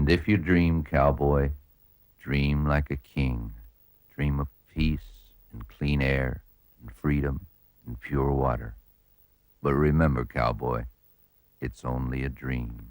And if you dream, cowboy, dream like a king. Dream of peace and clean air and freedom and pure water. But remember, cowboy, it's only a dream.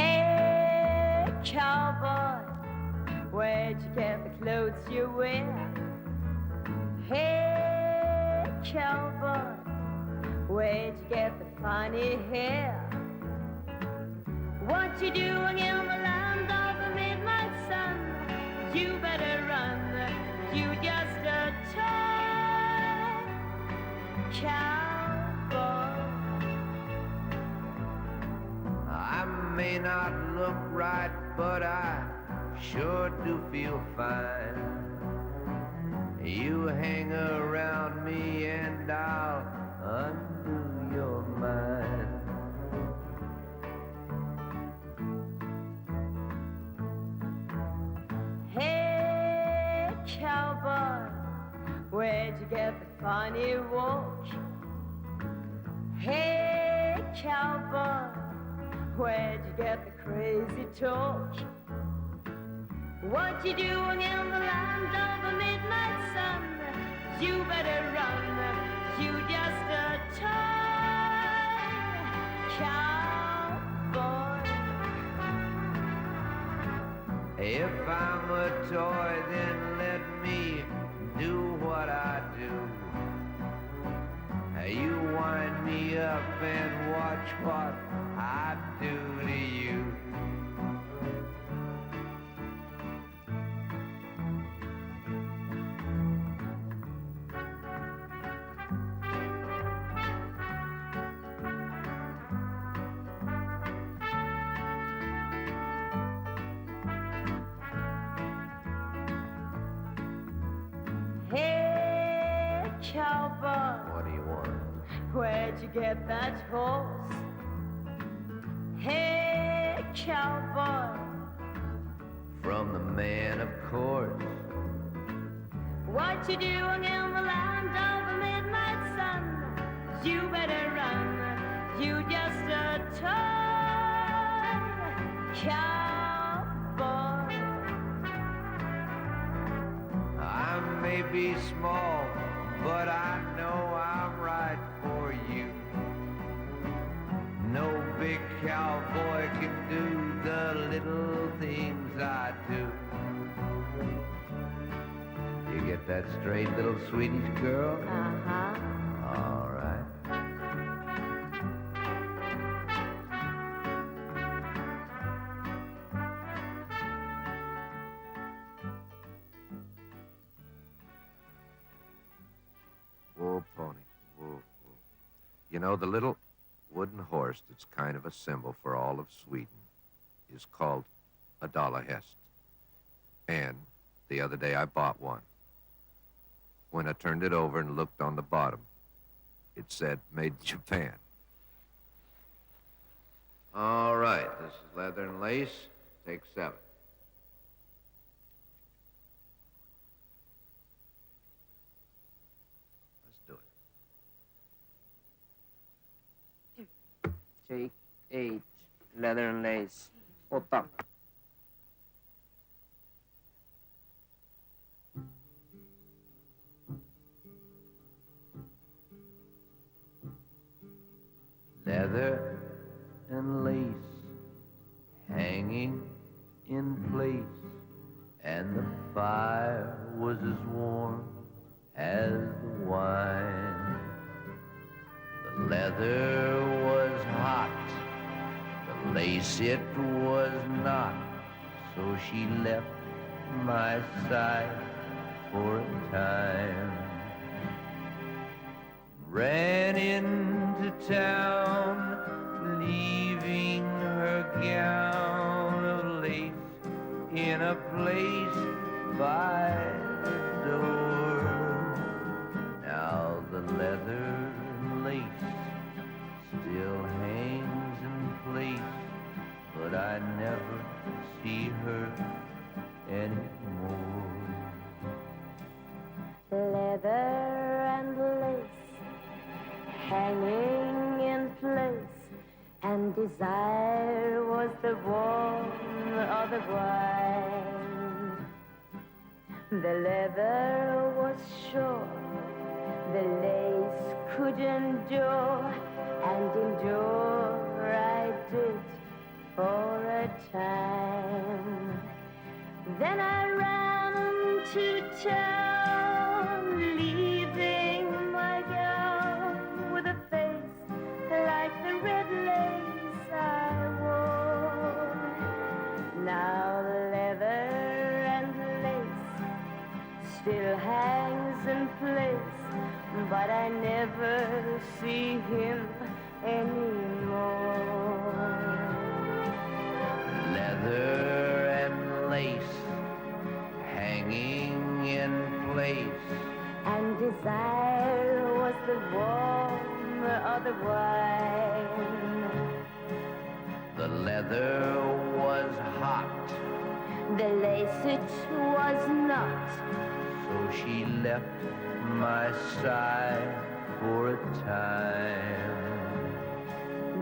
Hey, cowboy, where'd you get the clothes you wear? Hey, cowboy, where'd you get the funny hair? What you doing in the land of the midnight sun? You better run, you just a toy cowboy. I may not look right, but I sure do feel fine. You hang around me and I'll undo your mind. Hey, cowboy, where'd you get the funny walk? Hey, cowboy, where'd you get the crazy talk? What you doing in the land of the midnight sun? You better run, you just a toy cowboy. If I'm a toy, then let me do what I do. You wind me up and watch what I do to you. Hey, cowboy, What do you want? where'd you get that horse? Hey, cowboy, From the man, of course. what you doing in the land of the midnight sun? You better run, you just a toy cowboy. I may be small, but I know I'm right for you. No big cowboy can do the little things I do. You get that straight, little Swedish girl? Uh-huh. All right. Whoa, pony. Whoa, whoa. You know, the little wooden horse that's kind of a symbol for all of Sweden is called a Dalahest. And the other day I bought one. When I turned it over and looked on the bottom, it said, made in Japan. All right, this is leather and lace. Take 7. Let's do it. Take 8. Leather and lace. 8. Leather and lace hanging in place, and the fire was as warm as the wine. The leather was hot, the lace it was not, so she left my side for a time. Ran into town, leaving her gown of lace in a place by the door. Now the leather and lace still hangs in place, but I never see her anymore. Leather and lace hanging in place, and desire was the warmth of the wine. The leather was sure, the lace could endure, and endure I did for a time. Then I ran to town, leaving my gown with a face like the red lace I wore. Now leather and lace still hangs in place, but I never see him anymore. Leather and lace hanging in place, And desire was the warmth of the wine. the leather was hot, The lace it was not. so she left my side for a time.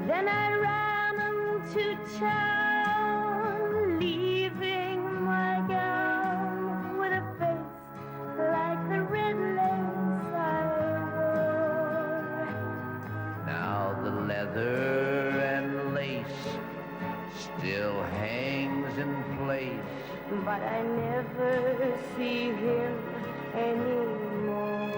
Then I ran into town, leaving my gown with a face like the red lace I wore. Now the leather and lace still hangs in place, But I never see him anymore.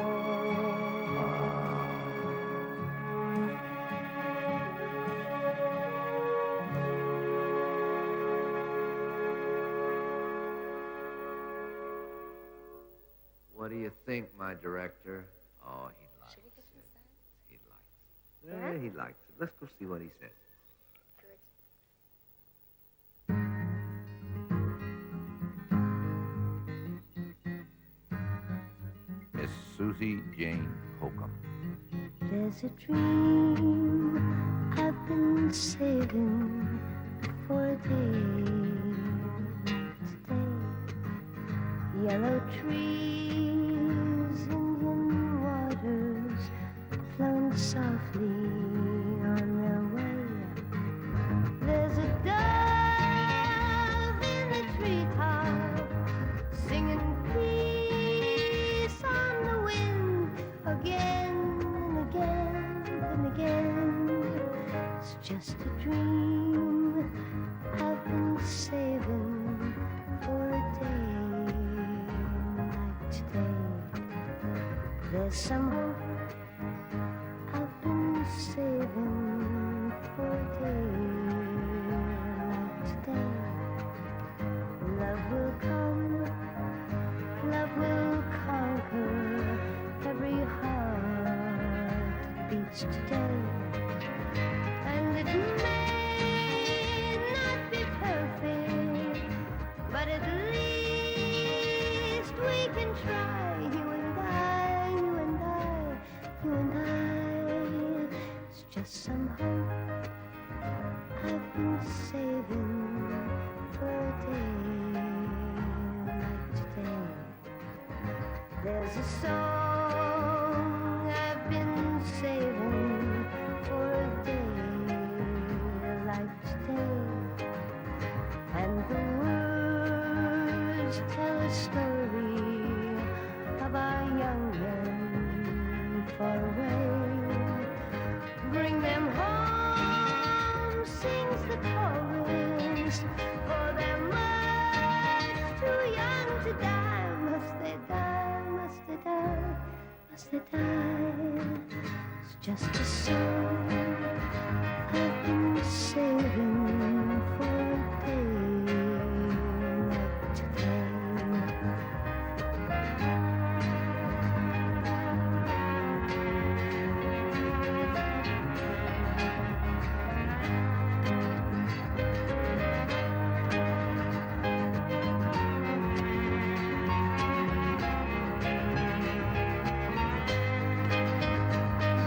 What do you think, my director? Oh, he likes it. He likes it. Yeah, he likes it. Let's go see what he says. Miss Susie Jane Holcomb. There's a dream I've been saving for a day. Today, yellow trees, Indian waters, flowing softly on their way. There's a dove in the treetop, singing peace on the wind again and again and again. It's just a dream I've been saving for a day like today. There's some hope I've been saving for a day like today. Love will come, love will conquer every heart that beats today. And it may not be perfect, but at least we can try. You and I, you and I, you and I. It's just some hope I've been saving for a day like today. There's a song I've been saving for a day like today. And the words tell a story of our young men far away. Bring them home, sings the chorus, for they're much too young to die. Must they die, must they die, must they die? It's just a song I've been saving for a day like today.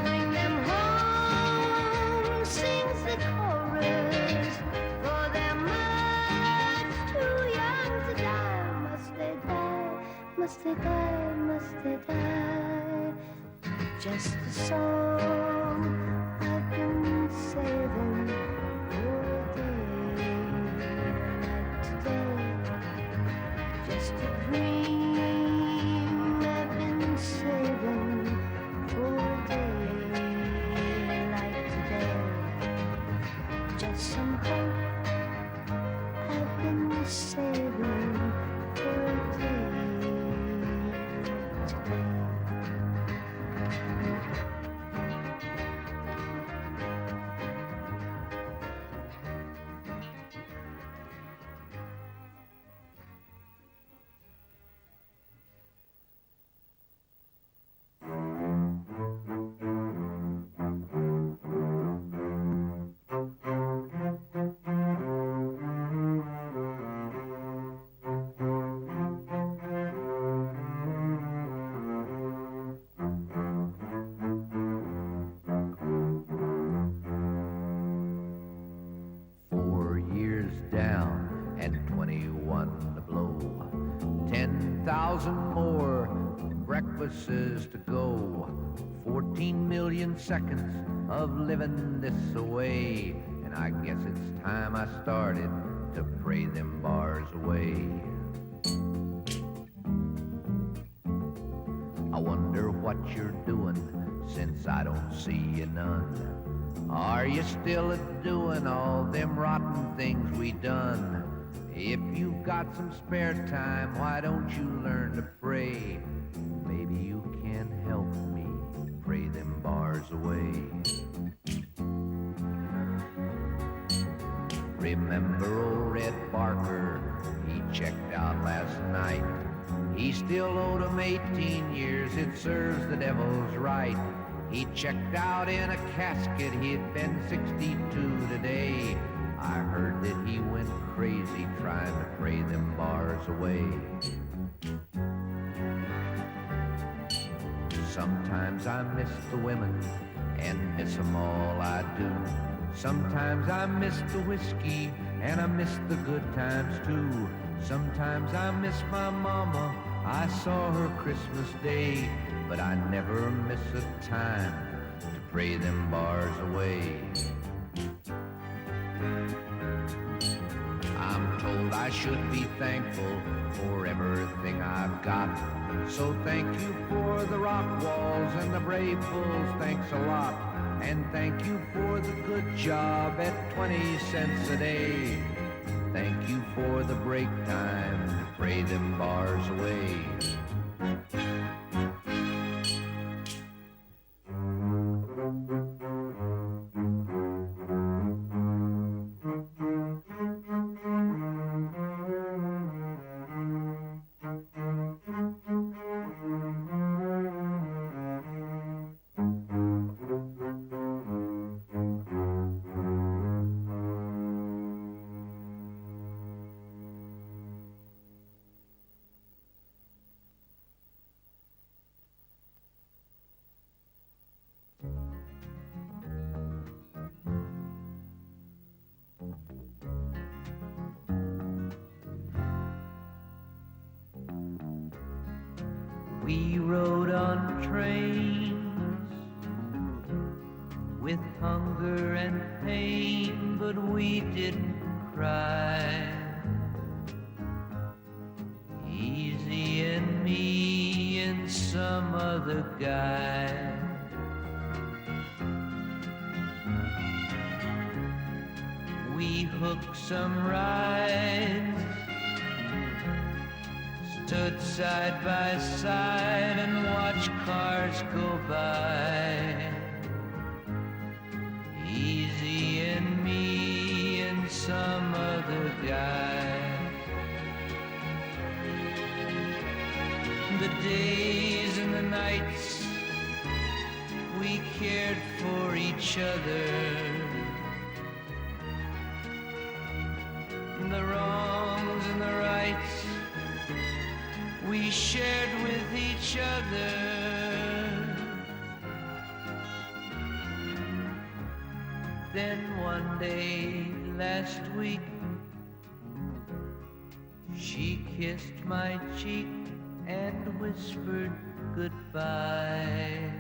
Bring them home, sings the chorus, for they're much too young to die. Must they die, must they die, must they die? Just a song I've been saving for a day like today. Just a dream I've been saving for a day like today. Just some hope I've been saving for a day like today. Down and 21 to blow. 10,000 more breakfasts to go. 14 million seconds of living this away. And I guess it's time I started to pray them bars away. I wonder what you're doing since I don't see you none. Are you still a-doing all them rotten things we done? If you've got some spare time, why don't you learn to pray? Maybe you can help me pray them bars away. Remember old Red Barker, he checked out last night. He still owed him 18 years, it serves the devil's right. He checked out in a casket, he'd been 62 today. I heard that he went crazy trying to pray them bars away. Sometimes I miss the women and miss them all I do. Sometimes I miss the whiskey and I miss the good times too. Sometimes I miss my mama, I saw her Christmas Day. But I never miss a time to pray them bars away. I'm told I should be thankful for everything I've got. So thank you for the rock walls and the brave bulls, thanks a lot. And thank you for the good job at 20 cents a day. Thank you for the break time to pray them bars away. rode on trains with hunger and pain, but we didn't cry. Easy and me and some other guy. We hooked some rides, stood side by side and watched cars go by. Easy and me and some other guy. The days and the nights we cared for each other. The wrongs and the rights we shared with each other. Then one day last week, she kissed my cheek and whispered goodbye.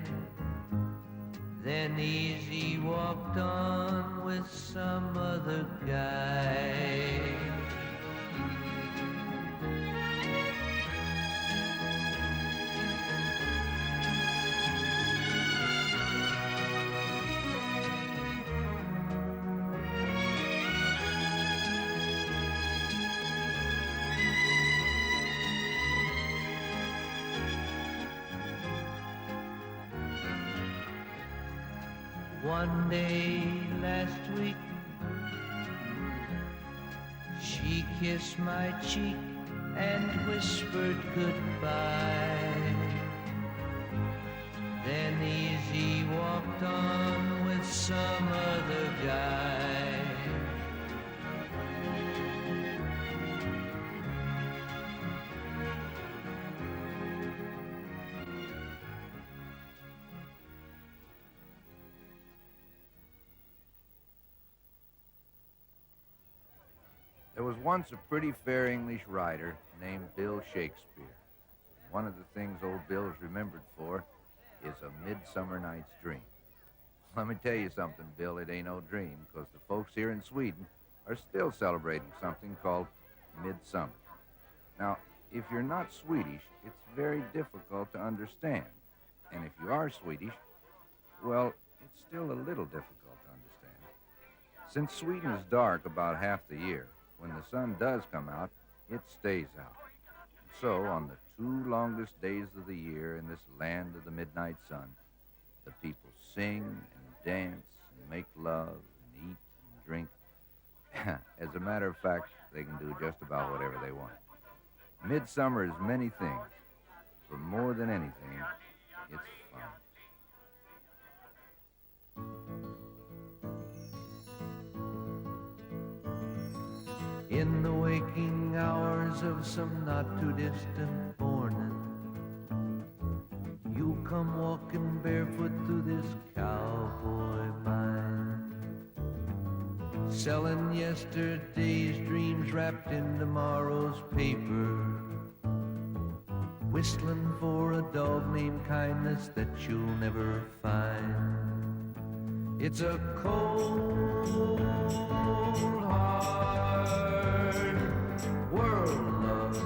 Then Easy walked on with some other guy. One day last week, she kissed my cheek and whispered goodbye. Then Easy walked on with some other guy. There was once a pretty fair English writer named Bill Shakespeare. One of the things old Bill is remembered for is A Midsummer Night's Dream. Let me tell you something, Bill, it ain't no dream, because the folks here in Sweden are still celebrating something called Midsummer. Now, if you're not Swedish, it's very difficult to understand. And if you are Swedish, well, it's still a little difficult to understand. Since Sweden is dark about half the year, when the sun does come out, it stays out. So, on the 2 longest days of the year in this land of the midnight sun, the people sing and dance and make love and eat and drink. As a matter of fact, they can do just about whatever they want. Midsummer is many things, but more than anything, it's fun. In the waking hours of some not too distant morning, you come walking barefoot through this cowboy mine, selling yesterday's dreams wrapped in tomorrow's paper, whistling for a dog named Kindness that you'll never find. It's a cold, hard world, love.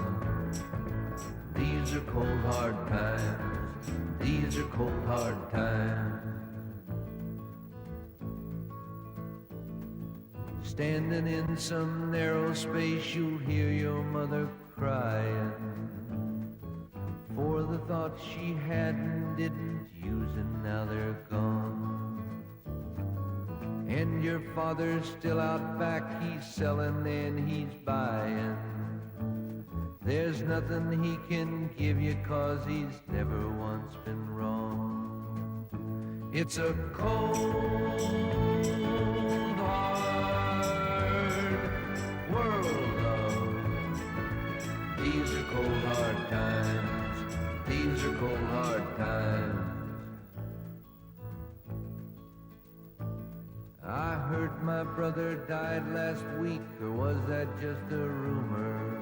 These are cold, hard times. These are cold, hard times. Standing in some narrow space, you'll hear your mother crying for the thoughts she had and didn't use, and now they're gone. And your father's still out back, he's selling and he's buying. There's nothing he can give you, 'cause he's never once been wrong. It's a cold, hard world, love. These are cold, hard times. These are cold, hard times. I heard my brother died last week, or was that just a rumor?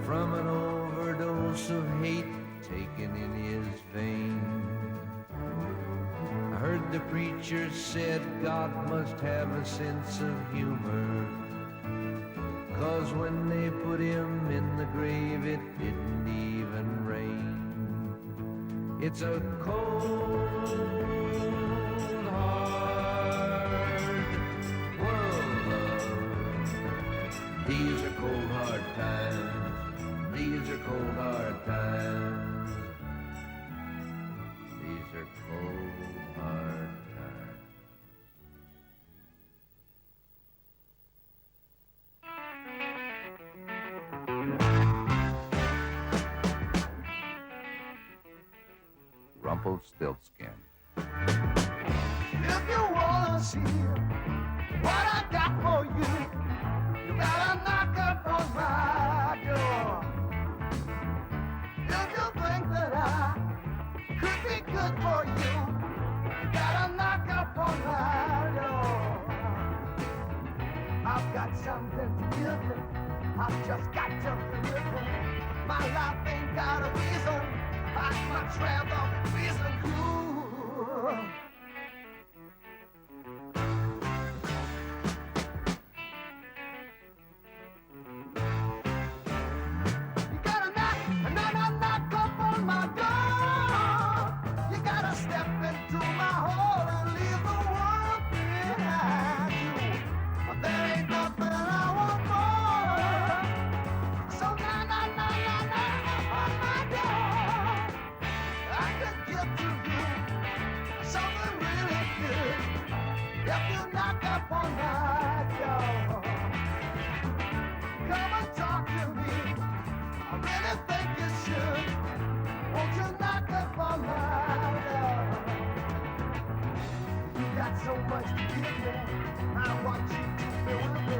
From an overdose of hate taken in his vein. I heard the preacher said God must have a sense of humor, 'cause when they put him in the grave it didn't even rain. It's a cold, hard world, love. These are cold, hard times. These are cold, hard times. These are cold, hard times. Rumpelstiltskin. If you wanna see what I got for you, you gotta knock upon my door. If you think that I could be good for you, you gotta knock upon my door. I've got something to give you, I've just got to live it. My life ain't got a reason, I'd much rather reason you. You gotta knock up on my door. You gotta step into my hole and leave the world behind you. But there ain't nothing I want more. So knock on my door. I could give to you something really good if you knock up on my door. Come and talk to me, I really think you should. Won't you knock up on my door? You got so much to give me, I want you to be with me.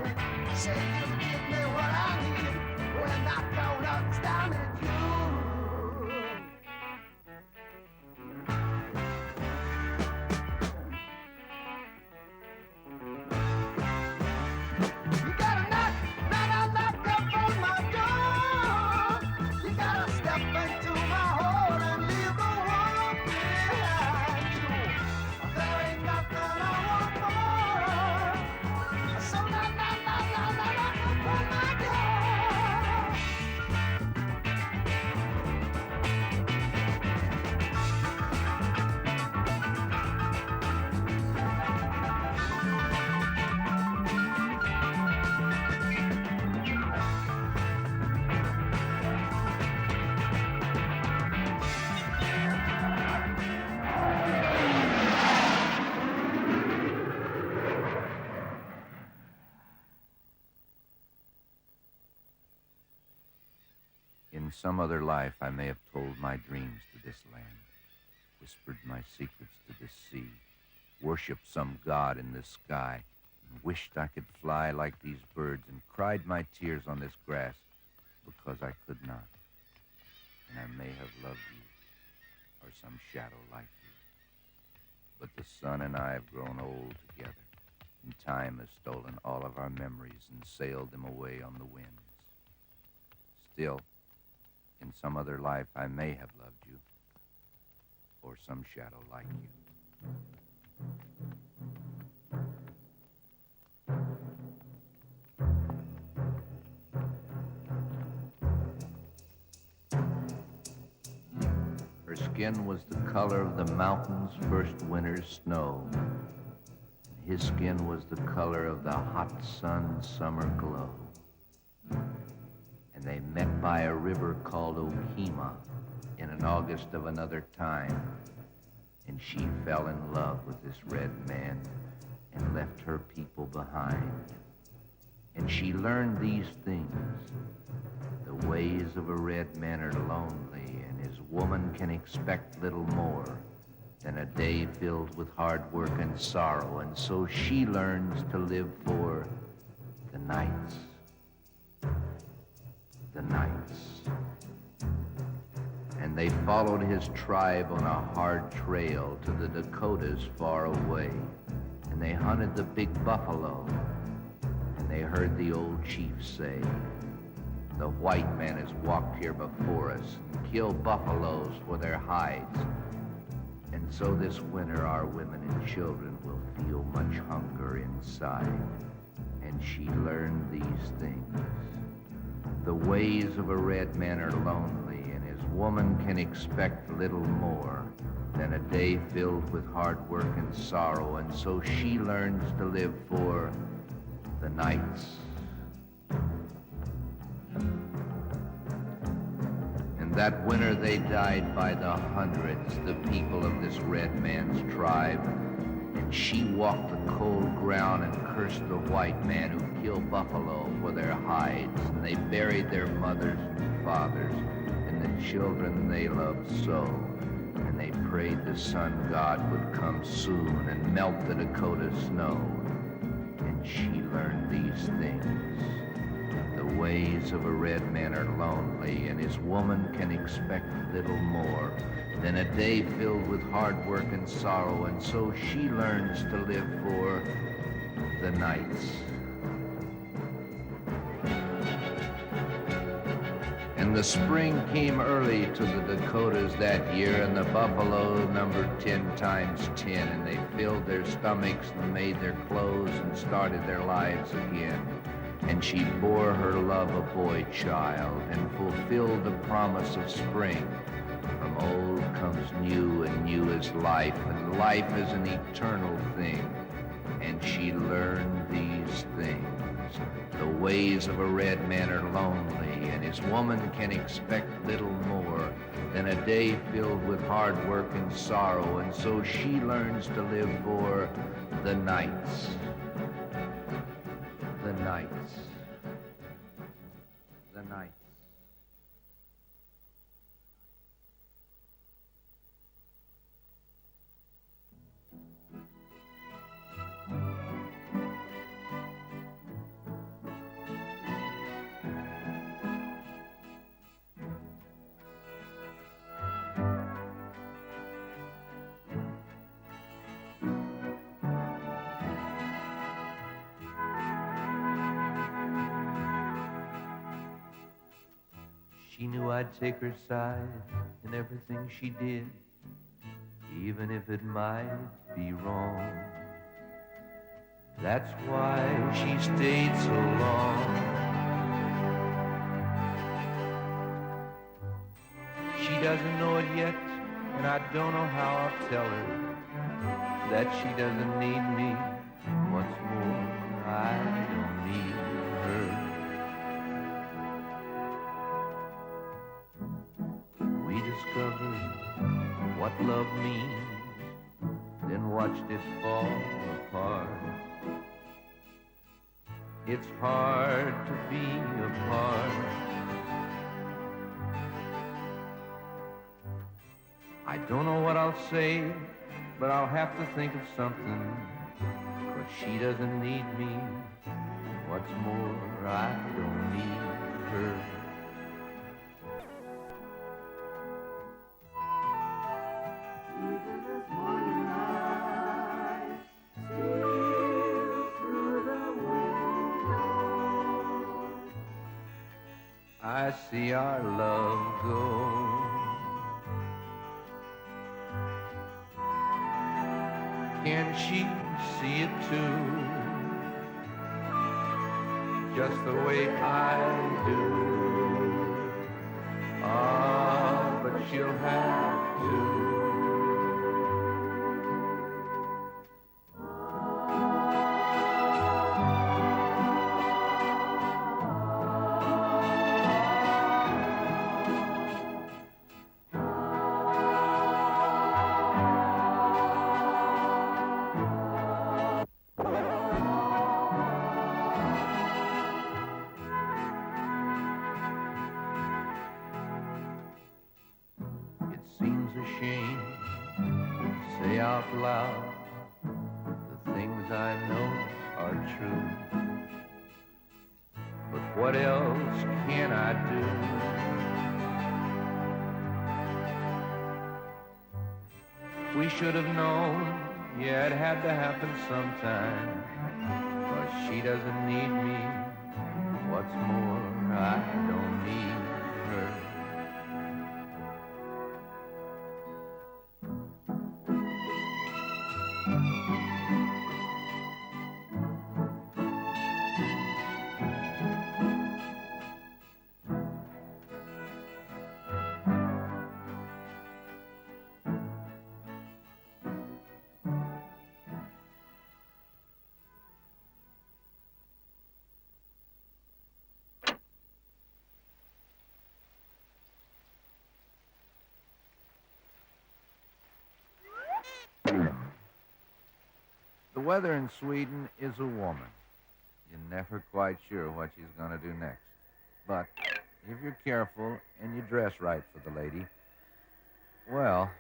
Say you give me what I need when I don't understand it, you. You gotta knock up on my door. You gotta step into my hole and leave the world behind you. There ain't nothing I want more. So knock up on my door. In some other life, I may have told my dreams to this land, whispered my secrets to this sea, worshipped some god in this sky, and wished I could fly like these birds, and cried my tears on this grass because I could not. And I may have loved you, or some shadow like you. But the sun and I have grown old together, and time has stolen all of our memories and sailed them away on the winds. Still, in some other life, I may have loved you, or some shadow like you. Her skin was the color of the mountain's first winter's snow. His skin was the color of the hot sun's summer glow. And they met by a river called Okima in an August of another time. And she fell in love with this red man and left her people behind. And she learned these things. The ways of a red man are lonely, and his woman can expect little more than a day filled with hard work and sorrow. And so she learns to live for the nights. The nights. And they followed his tribe on a hard trail to the Dakotas far away. And they hunted the big buffalo. And they heard the old chief say, The white man has walked here before us and killed buffaloes for their hides. And so this winter our women and children will feel much hunger inside. And she learned these things. The ways of a red man are lonely, and his woman can expect little more than a day filled with hard work and sorrow, and so she learns to live for the nights. And that winter they died by the hundreds, the people of this red man's tribe. And she walked the cold ground and cursed the white man who killed buffalo for their hides. And they buried their mothers and fathers and the children they loved so. And they prayed the sun god would come soon and melt the Dakota snow. And she learned these things. The ways of a red man are lonely, and his woman can expect little more than a day filled with hard work and sorrow, and so she learns to live for the nights. And the spring came early to the Dakotas that year, and the buffalo numbered 10 times 10, and they filled their stomachs and made their clothes and started their lives again. And she bore her love a boy child and fulfilled the promise of spring. From old comes new, and new is life, and life is an eternal thing. And she learned these things. The ways of a red man are lonely, and his woman can expect little more than a day filled with hard work and sorrow, and so she learns to live for the nights. The nights. The nights. She knew I'd take her side in everything she did, even if it might be wrong. That's why she stayed so long. She doesn't know it yet, and I don't know how I'll tell her that she doesn't need me. What's more, I don't need her. Discovered what love means, then watched it fall apart. It's hard to be apart. I don't know what I'll say, but I'll have to think of something, 'cause she doesn't need me. What's more, I don't need her. I see our love go. Can she see it too? Just the way I do. Ah, but she'll have to. Shame to say out loud the things I know are true. But what else can I do? We should have known, yeah, it had to happen sometime. 'Cause she doesn't need me. What's more, I don't need her. The weather in Sweden is a woman. You're never quite sure what she's going to do next. But if you're careful and you dress right for the lady, well...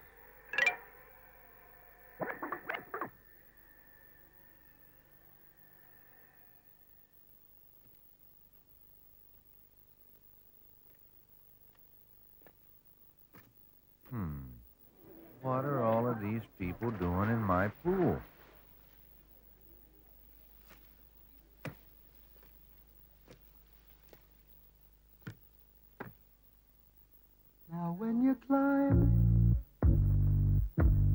What are all of these people doing in my pool? Now when you climb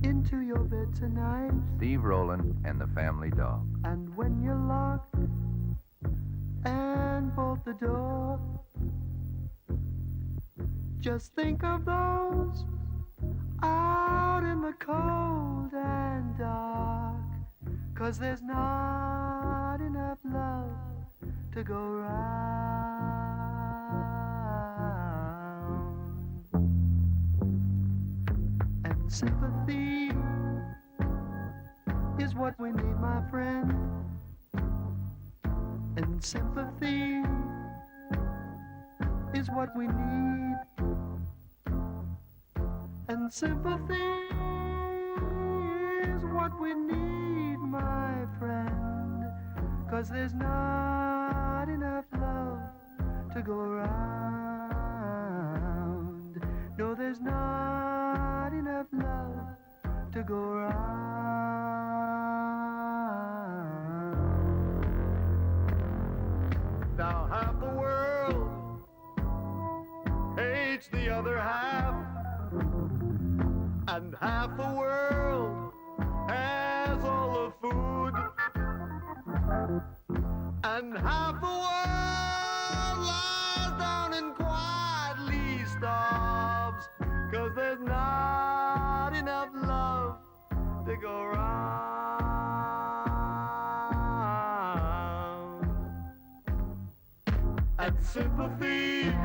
into your bed tonight, Steve Rowland and the family dog. and when you lock and bolt the door, just think of those out in the cold and dark, 'cause there's not enough love to go round. And sympathy is what we need, my friend. And sympathy is what we need. And sympathy is what we need, my friend. 'Cause there's not enough love to go around. No, there's not enough love to go around. Now half the world hates the other half, and half the world has all the food, and half the world lies down and quietly starves, 'cause there's not enough love to go round. And sympathy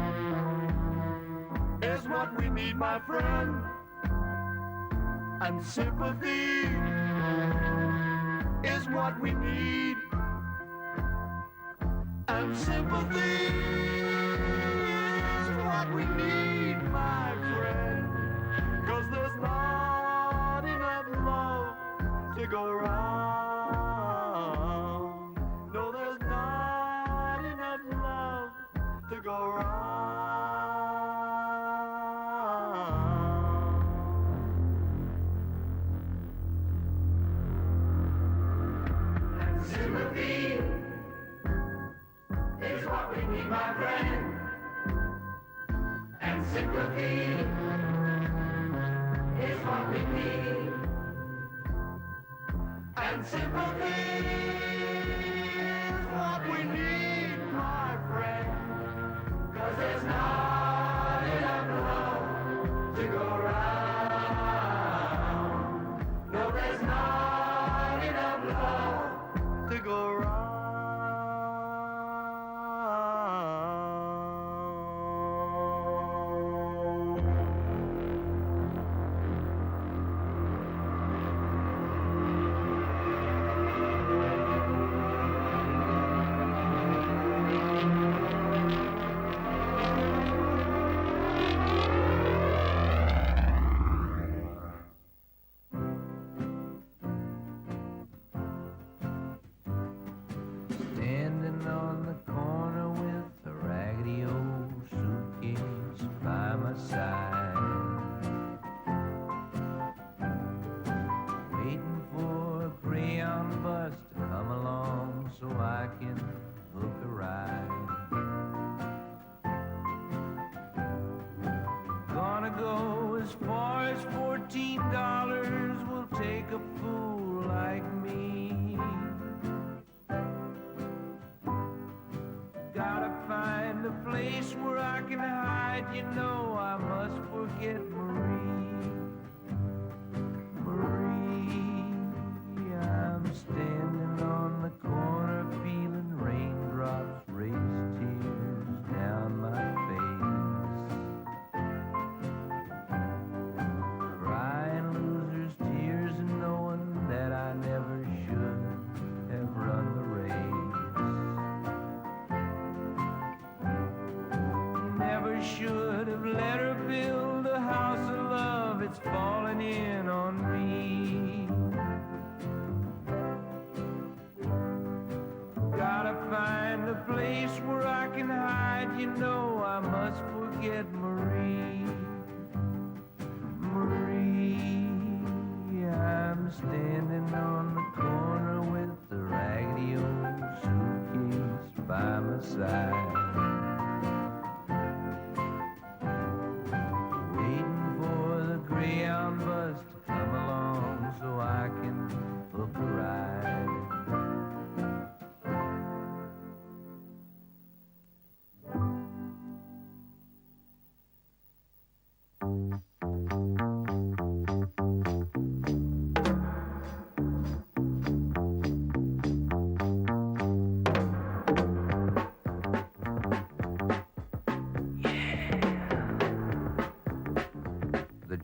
is what we need, my friend. And sympathy is what we need. And sympathy is what we need, my friend. 'Cause there's not enough love to go round. No, there's not enough love to go round. Sympathy is what we need, my friend. And sympathy is what we need. And sympathy is what we need, my friend. 'Cause there's not enough love to go round. No, there's not enough love to go round. dollars will take a fool like me. Gotta find a place where I can hide. You know I must forget Marie. Marie, I'm standing on the corner feeling raindrops race tears down my face. Crying losers' tears and knowing that I never should have run the race. Never should have let her build a house of love. It's falling in on me. Gotta find a place where I can hide. You know I must forget Marie. Marie, I'm standing on the corner with the raggedy old suitcase by my side. Greyhound bus to come along so I can book a ride.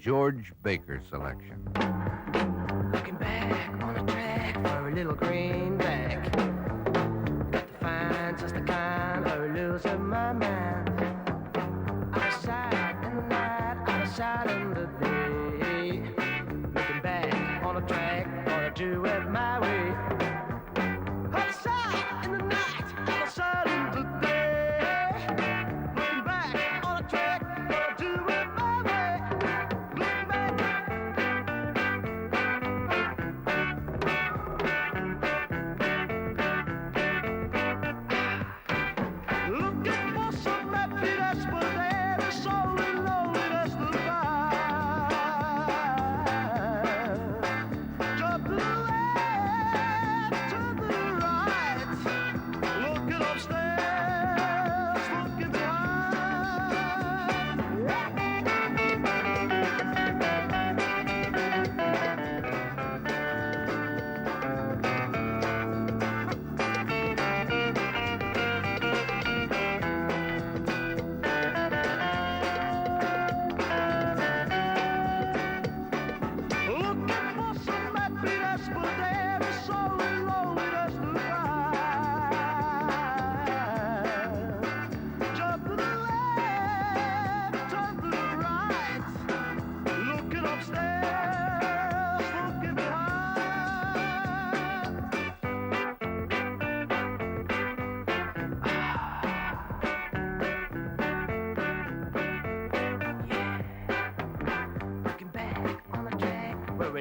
George Baker selection. Looking back on a track for a little greenback. Got to find just the kind of losing my mind. Out of sight in the night, out of sight in the day. Looking back on a track, gonna do it my way. Out of sight in the night, out of sight in the day. Looking back on a track, gonna do it my way.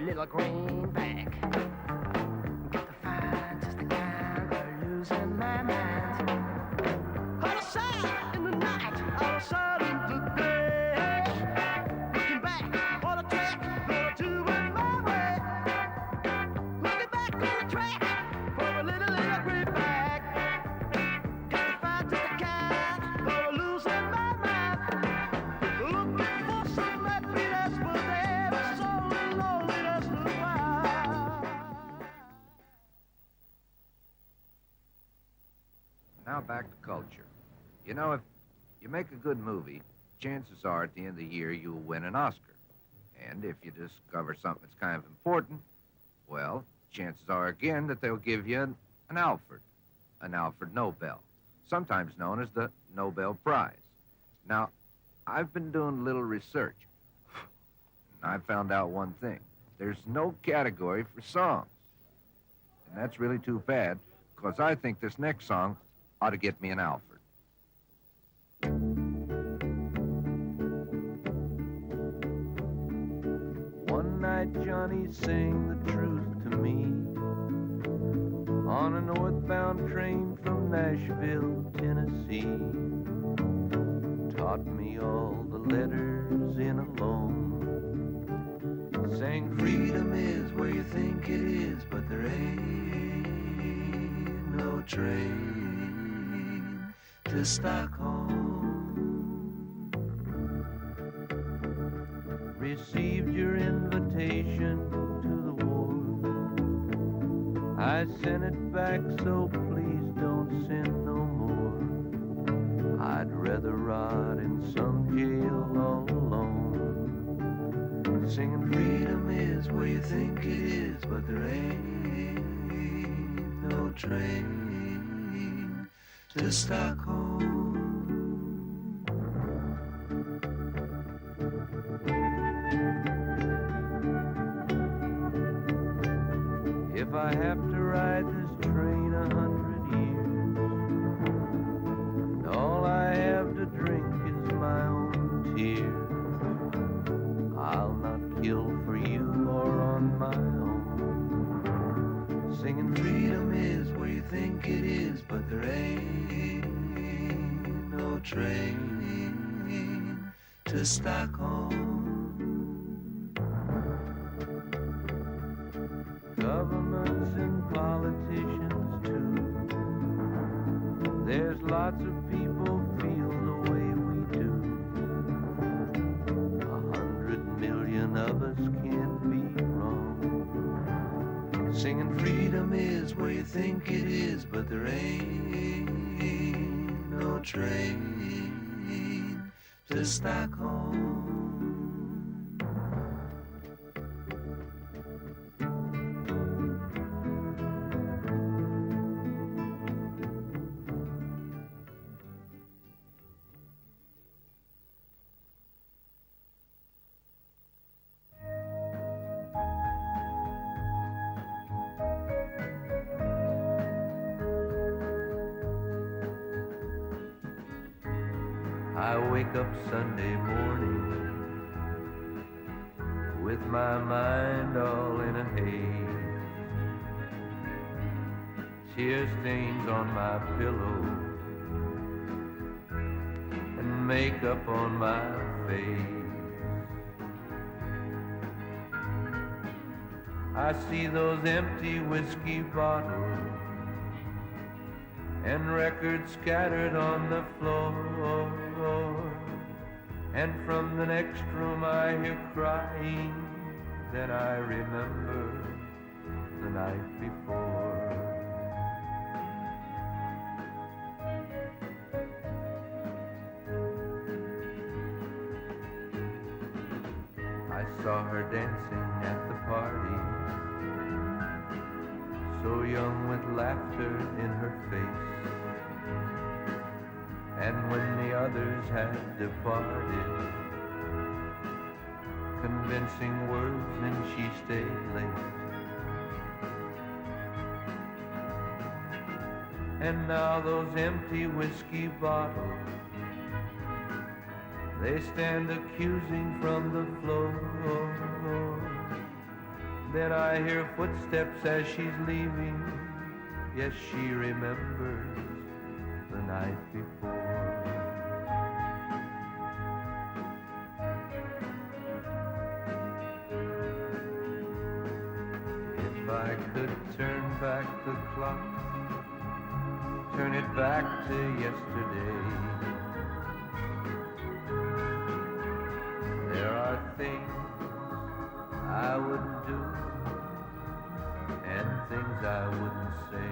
Little greenback. Got to find just the kind of losing my mind. Out of sight in the night, out of sight in the day. Looking back on the track, gonna do it my way. Looking back on the track for a little greenback. Got to find just the kind of losing my mind. Looking for some happiness, but there is so lonely. Now back to culture. You know, if you make a good movie, chances are at the end of the year you'll win an Oscar. And if you discover something that's kind of important, well, chances are again that they'll give you an Alfred Nobel, sometimes known as the Nobel Prize. Now, I've been doing a little research, and I found out one thing. There's no category for songs. And that's really too bad, because I think this next song ought to get me an Alfred. One night Johnny sang the truth to me on a northbound train from Nashville, Tennessee. Taught me all the letters in a loan Saying freedom is where you think it is, but there ain't no train to Stockholm. Received your invitation to the war. I sent it back, so please don't send no more. I'd rather rot in some jail all alone. Singing freedom is where you think it is, but there ain't no train to Stockholm. If I have to ride this train 100 years, and all I have to drink is my own tears, I'll not kill for you or on my own. Singing freedom is where you think it is, but there ain't no train to Stockholm. Governments and politicians too. There's lots of people feel the way we do. 100 million of us can't be wrong. Singing freedom is where you think it is, but there ain't no train to Stockholm. I wake up Sunday morning with my mind all in a haze. Tear stains on my pillow and makeup on my face. I see those empty whiskey bottles and records scattered on the floor. And from the next room I hear crying. Then I remember the night before. I saw her dancing at the party, so young with laughter in her face. And when the others had departed, convincing words, and she stayed late. And now those empty whiskey bottles, they stand accusing from the floor. Then I hear footsteps as she's leaving. Yes, she remembers the night before. If I could turn back the clock, turn it back to yesterday, there are things I wouldn't do and things I wouldn't say.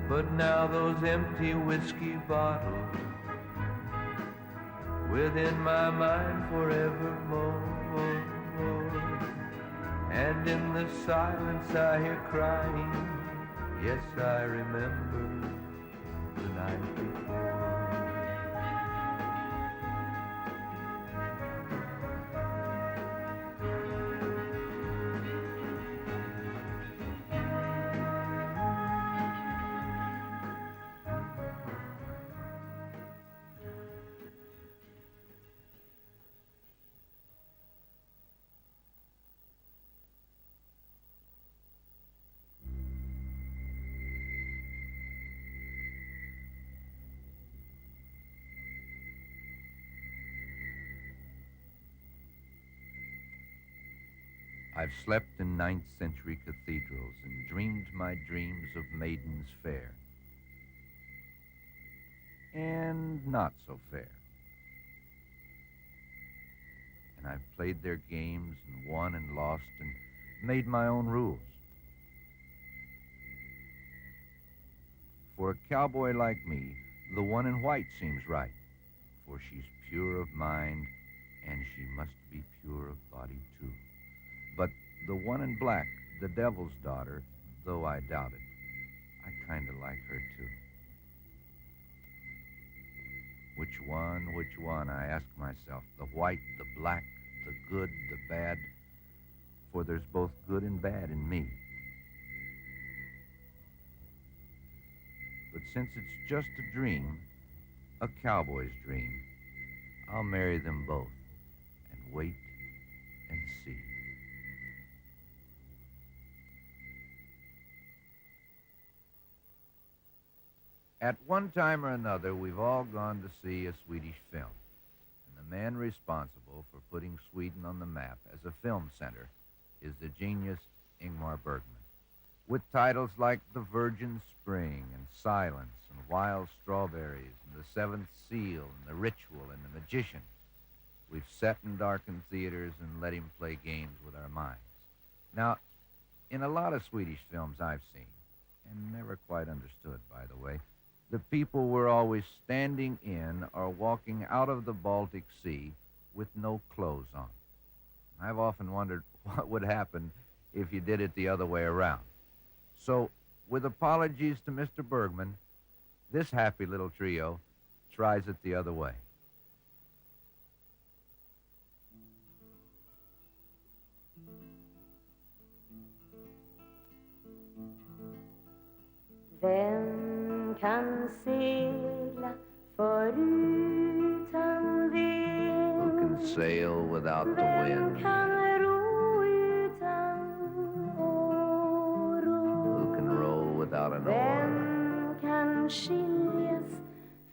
But now those empty whiskey bottles within my mind forevermore. And in the silence I hear crying. Yes, I remember the night before. I've slept in 9th century cathedrals and dreamed my dreams of maidens fair and not so fair. And I've played their games and won and lost and made my own rules. For a cowboy like me, the one in white seems right, for she's pure of mind, and she must be pure of body too. But the one in black, the devil's daughter, though I doubt it, I kinda like her too. Which one, I ask myself, the white, the black, the good, the bad, for there's both good and bad in me. But since it's just a dream, a cowboy's dream, I'll marry them both and wait and see. At one time or another, we've all gone to see a Swedish film, and the man responsible for putting Sweden on the map as a film center is the genius Ingmar Bergman. With titles like The Virgin Spring and Silence and Wild Strawberries and The Seventh Seal and The Ritual and The Magician, we've sat in darkened theaters and let him play games with our minds. Now, in a lot of Swedish films I've seen, and never quite understood, by the way, the people were always standing in or walking out of the Baltic Sea with no clothes on. I've often wondered what would happen if you did it the other way around. So, with apologies to Mr. Bergman, this happy little trio tries it the other way. Vem kan segla förutan vind? Who can sail without the Vem wind? kan ro utan oro? Who can row without an oar? Vem kan skiljas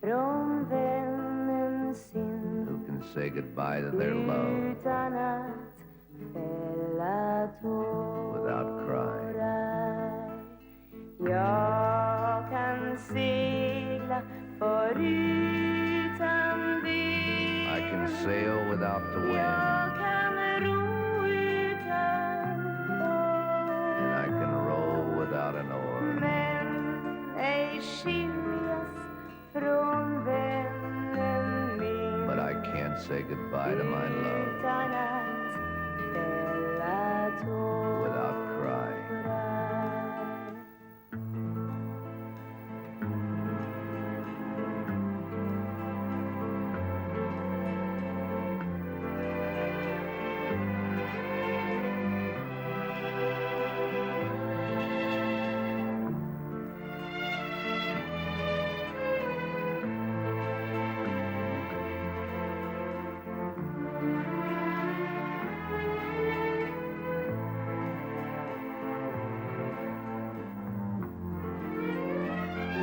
från vännen sin? Who can say goodbye to their love Utan att fälla tårar. without crying? Jag kan segla förutan vind. I can sail without the wind, Jag kan ro utan and I can row without an oar. men ej skiljas från vännen min. But I can't say goodbye to my love Utan att fälla tårar. without crying.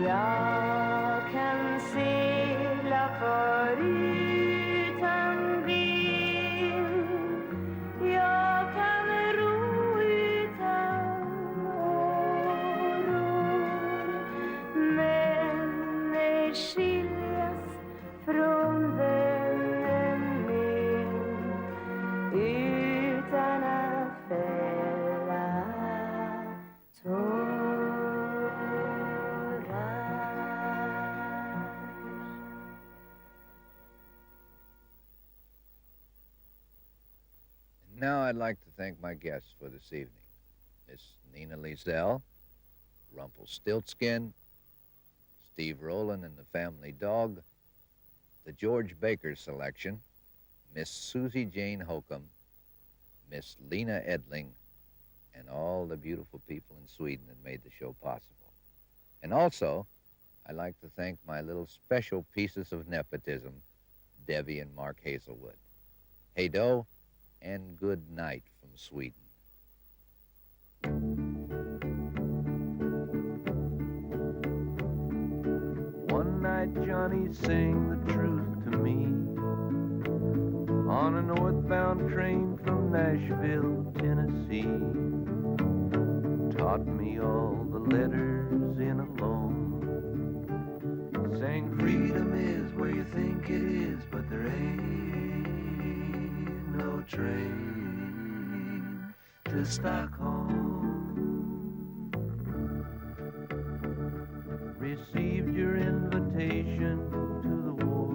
Jag kan segla förutan vind. Jag kan ro utan åror. Men ej skiljas från vännen min. Utan att fälla tårar. Now I'd like to thank my guests for this evening. Miss Nina Liesel, Rumpelstiltskin, Steve Rowland and the Family Dog, the George Baker Selection, Miss Susie Jane Holcomb, Miss Lena Edling, and all the beautiful people in Sweden that made the show possible. And also, I'd like to thank my little special pieces of nepotism, Debbie and Mark Hazlewood. Hey do, and good night from Sweden. One night Johnny sang the truth to me. on a northbound train from Nashville, Tennessee. Taught me all the letters in a loan. Sang freedom is where you think it is, but there ain't no train to Stockholm. Received your invitation to the war.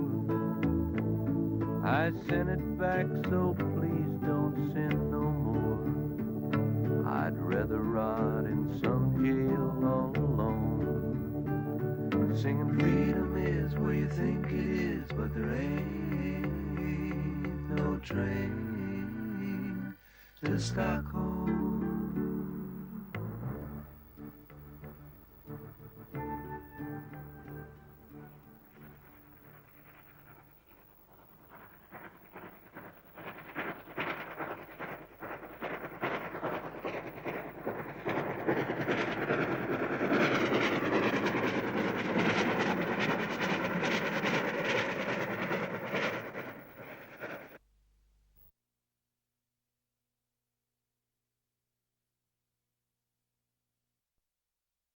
I sent it back, so please don't send no more. I'd rather rot in some jail all alone. Singing freedom is where you think it is, but there ain't no train to Stockholm.